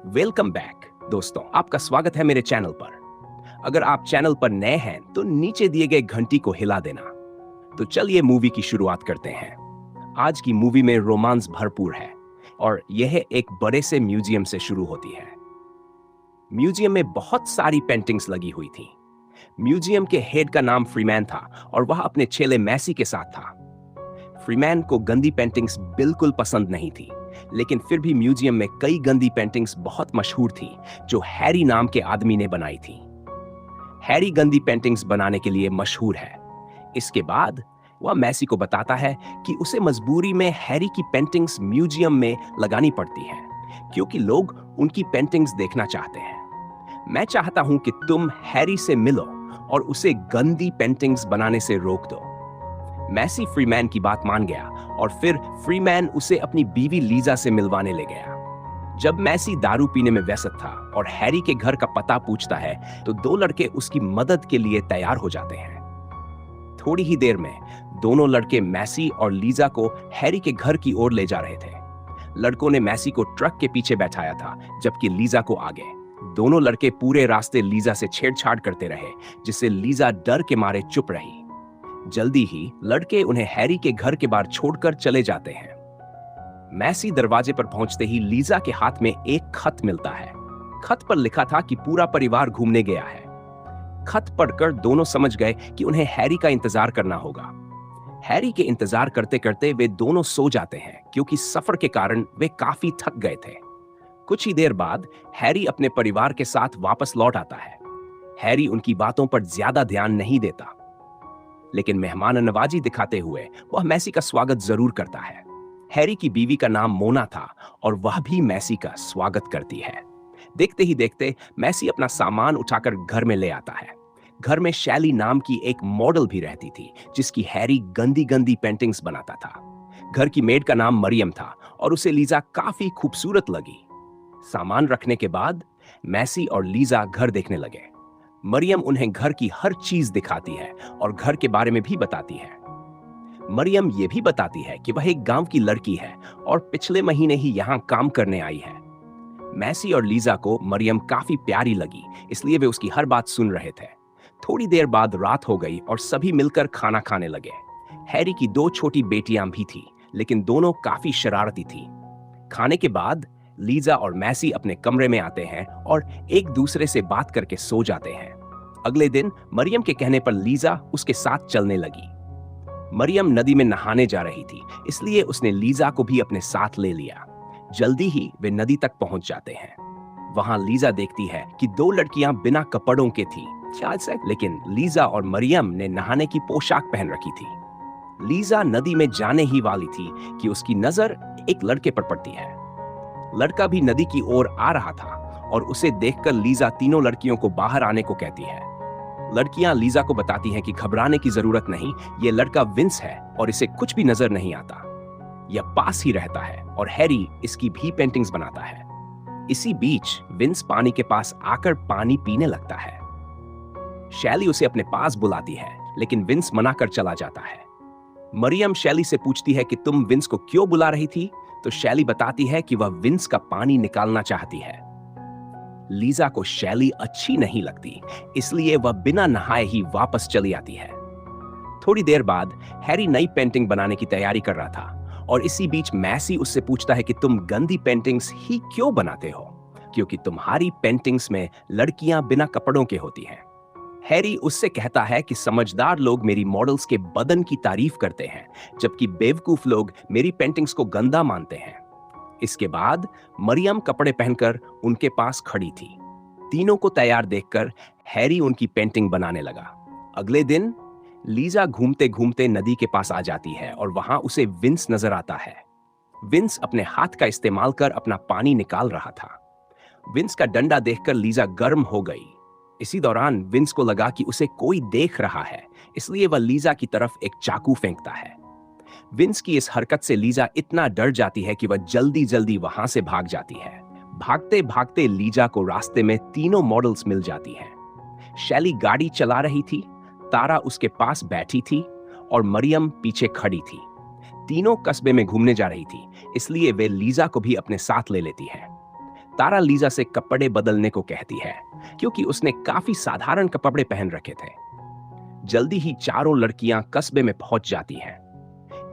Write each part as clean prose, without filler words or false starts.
Welcome back दोस्तों, आपका स्वागत है मेरे चैनल पर। अगर आप चैनल पर नए हैं तो नीचे दिए गए घंटी को हिला देना। तो चलिए मूवी की शुरुआत करते हैं। आज की मूवी में रोमांस भरपूर है और यह एक बड़े से म्यूजियम से शुरू होती है। म्यूजियम में बहुत सारी पेंटिंग्स लगी हुई थी। म्यूजियम के हेड का नाम फ्रीमैन था और वह अपने चेले मैसी के साथ था। फ्रीमैन को गंदी पेंटिंग्स बिल्कुल पसंद नहीं थी, लेकिन फिर भी म्यूजियम में कई गंदी पेंटिंग्स बहुत मशहूर थी जो हैरी नाम के आदमी ने बनाई थी। हैरी गंदी पेंटिंग्स बनाने के लिए मशहूर है। इसके बाद वह मैसी को बताता है कि उसे मजबूरी में हैरी की पेंटिंग्स म्यूजियम में लगानी पड़ती है क्योंकि लोग उनकी पेंटिंग्स देखना चाहते हैं। मैं चाहता हूं कि तुम हैरी से मिलो और उसे गंदी पेंटिंग्स बनाने से रोक दो। मैसी फ्रीमैन की बात मान गया और फिर फ्रीमैन उसे अपनी बीवी लीजा से मिलवाने ले गया। जब मैसी दारू पीने में व्यस्त था और हैरी के घर का पता पूछता है तो दो लड़के उसकी मदद के लिए तैयार हो जाते हैं। थोड़ी ही देर में दोनों लड़के मैसी और लीजा को हैरी के घर की ओर ले जा रहे थे। लड़कों ने मैसी को ट्रक के पीछे बैठाया था जबकि लीजा को आगे। दोनों लड़के पूरे रास्ते लीजा से छेड़छाड़ करते रहे जिससे लीजा डर के मारे चुप रही। जल्दी ही लड़के उन्हें हैरी के घर के बाहर छोड़कर चले जाते हैं। मैसी दरवाजे पर पहुंचते ही लीजा के हाथ में एक खत मिलता है। खत पर लिखा था कि पूरा परिवार घूमने गया है। खत पढ़कर दोनों समझ गए कि उन्हें हैरी का इंतजार करना होगा। हैरी के इंतजार करते करते वे दोनों सो जाते हैं क्योंकि सफर के कारण वे काफी थक गए थे। कुछ ही देर बाद हैरी अपने परिवार के साथ वापस लौट आता है। हैरी उनकी बातों पर ज्यादा ध्यान नहीं देता, लेकिन मेहमान नवाजी दिखाते हुए वह मैसी का स्वागत जरूर करता है। हैरी की बीवी का नाम मोना था और वह भी मैसी का स्वागत करती है। देखते ही देखते मैसी अपना सामान उठाकर घर में ले आता है। घर में शैली नाम की एक मॉडल भी रहती थी जिसकी हैरी गंदी गंदी पेंटिंग्स बनाता था। घर की मेड का नाम मरियम था और उसे लीजा काफी खूबसूरत लगी। सामान रखने के बाद मैसी और लीजा घर देखने लगे। मरियम उन्हें घर की हर चीज दिखाती है और घर के बारे में भी बताती है। मरियम ये भी बताती है कि वह एक गांव की लड़की है और पिछले महीने ही यहाँ काम करने आई है। मैसी और लीजा को मरियम काफी प्यारी लगी, इसलिए वे उसकी हर बात सुन रहे थे। थोड़ी देर बाद रात हो गई और सभी मिलकर खाना खाने लगे। हैरी की दो छोटी बेटियां भी थी, लेकिन दोनों काफी शरारती थी। खाने के बाद लीजा और मैसी अपने कमरे में आते हैं और एक दूसरे से बात करके सो जाते हैं। अगले दिन मरियम के कहने पर लीजा उसके साथ चलने लगी। मरियम नदी में नहाने जा रही थी, इसलिए उसने लीजा को भी अपने साथ ले लिया। जल्दी ही वे नदी तक पहुंच जाते हैं। वहां लीजा देखती है कि दो लड़कियां बिना कपड़ों के थी, लेकिन लीजा और मरियम ने नहाने की पोशाक पहन रखी थी। लीजा नदी में जाने ही वाली थी कि उसकी नजर एक लड़के पर पड़ती है। लड़का भी नदी की ओर आ रहा था और उसे देखकर लीजा तीनों लड़कियों को बाहर आने को कहती है। लड़कियां लीजा को बताती हैं कि घबराने की जरूरत नहीं, ये लड़का विंस है और इसे कुछ भी नजर नहीं आता। यह पास ही रहता है और हैरी इसकी भी पेंटिंग्स बनाता है। इसी बीच विंस पानी के पास आकर पानी पीने लगता है। शैली उसे अपने पास बुलाती है, लेकिन विंस मना कर चला जाता है। मरियम शैली से पूछती है कि तुम विंस को क्यों बुला रही थी, तो शैली बताती है कि वह विंस का पानी निकालना चाहती है। लीजा को शैली अच्छी नहीं लगती, इसलिए वह बिना नहाए ही वापस चली आती है। थोड़ी देर बाद हैरी नई पेंटिंग बनाने की तैयारी कर रहा था और इसी बीच मैसी उससे पूछता है कि तुम गंदी पेंटिंग्स ही क्यों बनाते हो, क्योंकि तुम्हारी पेंटिंग्स में लड़कियां बिना कपड़ों के होती हैं। हैरी उससे कहता है कि समझदार लोग मेरी मॉडल्स के बदन की तारीफ करते हैं, जबकि बेवकूफ लोग मेरी पेंटिंग्स को गंदा मानते हैं। इसके बाद मरियम कपड़े पहनकर उनके पास खड़ी थी। तीनों को तैयार देखकर हैरी उनकी पेंटिंग बनाने लगा। अगले दिन लीजा घूमते घूमते नदी के पास आ जाती है और वहां उसे विंस नजर आता है। विंस अपने हाथ का इस्तेमाल कर अपना पानी निकाल रहा था। विंस का डंडा देखकर लीजा गर्म हो गई। इसी दौरान विंस को लगा कि उसे कोई देख रहा है, इसलिए वह लीजा की तरफ एक चाकू फेंकता है। विंस की इस हरकत से लीजा इतना डर जाती है कि वह जल्दी जल्दी वहां से भाग जाती है। भागते भागते लीजा को रास्ते में तीनों मॉडल्स मिल जाती हैं। शैली गाड़ी चला रही थी, तारा उसके पास बैठी थी और मरियम पीछे खड़ी थी। तीनों कस्बे में घूमने जा रही थी, इसलिए वे लीजा को भी अपने साथ ले लेती है। तारा लीजा से कपड़े बदलने को कहती है क्योंकि उसने काफी साधारण कपड़े पहन रखे थे। जल्दी ही चारों लड़कियां कस्बे में पहुंच जाती हैं।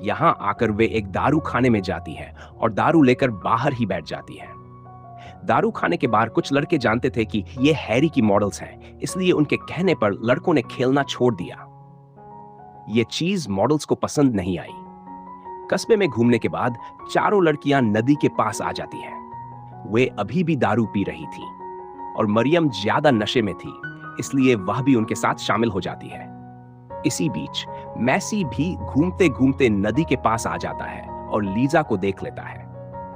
यहां आकर वे एक दारू खाने में जाती हैं और दारू लेकर बाहर ही बैठ जाती हैं। दारू खाने के बाहर कुछ लड़के जानते थे कि ये हैरी की मॉडल्स हैं, इसलिए उनके कहने पर लड़कों ने खेलना छोड़ दिया। ये चीज मॉडल्स को पसंद नहीं आई। कस्बे में घूमने के बाद चारों लड़कियां नदी के पास आ जाती हैं। वे अभी भी दारू पी रही थी और मरियम ज्यादा नशे में थी, इसलिए वह भी उनके साथ शामिल हो जाती है। इसी बीच मैसी भी घूमते घूमते नदी के पास आ जाता है और लीजा को देख लेता है।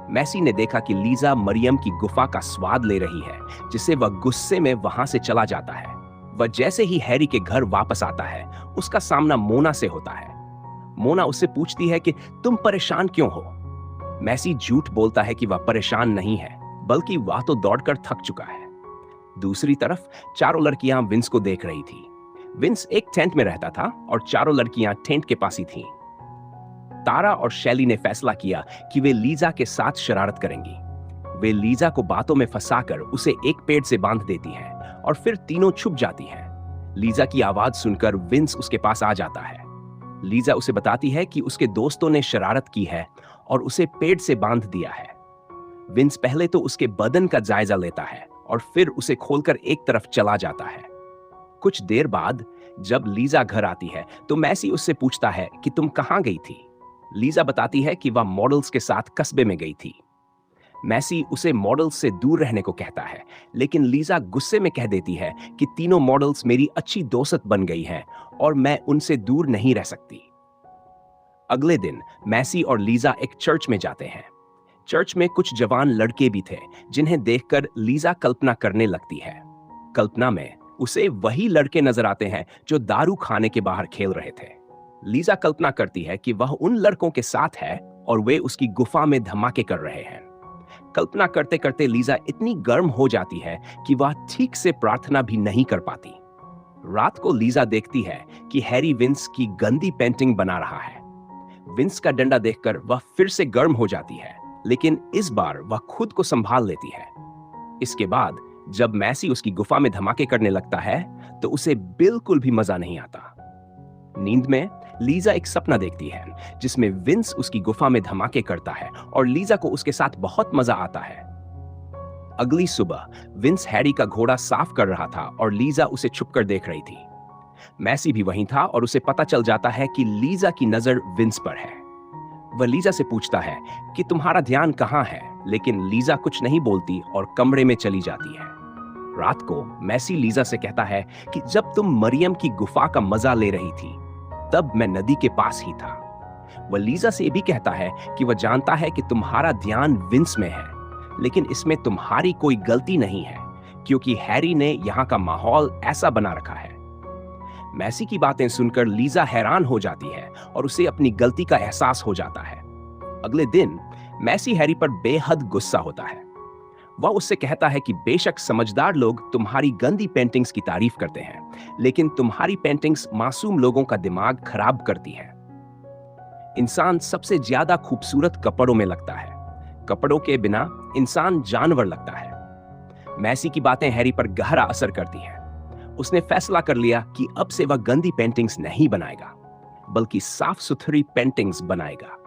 मैसी ने देखा कि लीजा मरियम की गुफा का स्वाद ले रही है, जिससे वह गुस्से में वहां से चला जाता है। वह जैसे ही हैरी के घर वापस आता है, उसका सामना मोना से होता है। मोना उससे पूछती है कि तुम परेशान क्यों हो? मैसी झूठ बोलता है कि वह परेशान नहीं है, बल्कि वह तो दौड़कर थक चुका है। दूसरी तरफ चारों लड़कियां विंस को देख रही थी। विंस एक टेंट में रहता था और चारों लड़कियां टेंट के पास ही थीं। तारा और शैली ने फैसला किया कि वे लीजा के साथ शरारत करेंगी। वे लीजा को बातों में फंसाकर उसे एक पेड़ से बांध देती हैं और फिर तीनों छुप जाती हैं। लीजा की आवाज सुनकर विंस उसके पास आ जाता है। लीजा उसे बताती है कि उसके दोस्तों ने शरारत की है और उसे पेड़ से बांध दिया है। विंस पहले तो उसके बदन का जायजा लेता है और फिर उसे खोलकर एक तरफ चला जाता है। कुछ देर बाद जब लीजा घर आती है तो मैसी उससे पूछता है कि तुम कहां गई थी? लीजा बताती है कि वह मॉडल्स के साथ कस्बे में गई थी। मैसी उसे मॉडल्स से दूर रहने को कहता है, लेकिन लीजा गुस्से में कह देती है कि तीनों मॉडल्स मेरी अच्छी दोस्त बन गई हैं और मैं उनसे दूर नहीं रह सकती। अगले दिन मैसी और लीजा एक चर्च में जाते हैं। चर्च में कुछ जवान लड़के भी थे, जिन्हें देखकर लीजा कल्पना करने लगती है। कल्पना में उसे वही लड़के नजर आते हैं जो दारू खाने के बाहर खेल रहे थे। लीजा कल्पना करती है कि वह उन लड़कों के साथ है और वे उसकी गुफा में धमाके कर रहे हैं। कल्पना करते करते लीजा इतनी गर्म हो जाती है कि वह ठीक से प्रार्थना भी नहीं कर पाती। रात को लीजा देखती है कि हैरी विंस की गंदी पेंटिंग बना रहा है। विंस का डंडा देखकर वह फिर से गर्म हो जाती है, लेकिन इस बार वह खुद को संभाल लेती है। इसके बाद जब मैसी उसकी गुफा में धमाके करने लगता है तो उसे बिल्कुल भी मजा नहीं आता। नींद में लीजा एक सपना देखती है जिसमें विंस उसकी गुफा में धमाके करता है और लीजा को उसके साथ बहुत मजा आता है। अगली सुबह विंस हैरी का घोड़ा साफ कर रहा था और लीजा उसे छुपकर देख रही थी। मैसी भी वहीं था और उसे पता चल जाता है कि लीजा की नजर विंस पर है। वह लीजा से पूछता है कि तुम्हारा ध्यान कहां है, लेकिन लीजा कुछ नहीं बोलती और कमरे में चली जाती है। रात को मैसी लीजा से कहता है कि जब तुम मरियम की गुफा का मजा ले रही थी तब मैं नदी के पास ही था। वह लीजा से भी कहता है कि वह जानता है कि तुम्हारा ध्यान विंस में है, लेकिन इसमें तुम्हारी कोई गलती नहीं है क्योंकि हैरी ने यहाँ का माहौल ऐसा बना रखा है। मैसी की बातें सुनकर लीजा हैरान हो जाती है और उसे अपनी गलती का एहसास हो जाता है। अगले दिन मैसी हैरी पर बेहद गुस्सा होता है। वह उससे कहता है कि बेशक समझदार लोग तुम्हारी गंदी पेंटिंग्स की तारीफ करते हैं, लेकिन तुम्हारी पेंटिंग्स मासूम लोगों का दिमाग खराब करती हैं। इंसान सबसे ज्यादा खूबसूरत कपड़ों में लगता है। कपड़ों के बिना इंसान जानवर लगता है। मैसी की बातें हैरी पर गहरा असर करती हैं। उसने फैसला कर लिया कि अब से वह गंदी पेंटिंग्स नहीं बनाएगा, बल्कि साफ सुथरी पेंटिंग्स बनाएगा।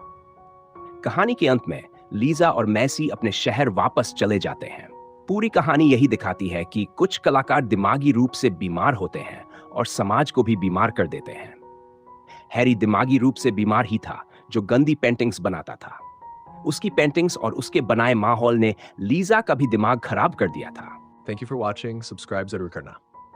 कहानी के अंत में लीजा और मैसी अपने शहर वापस चले जाते हैं। पूरी कहानी यही दिखाती है कि कुछ कलाकार दिमागी रूप से बीमार होते हैं और समाज को भी बीमार कर देते हैं। हैरी दिमागी रूप से बीमार ही था जो गंदी पेंटिंग्स बनाता था। उसकी पेंटिंग्स और उसके बनाए माहौल ने लीजा का भी दिमाग खराब कर दिया था। Thank you for watching. Subscribe जरूर करना।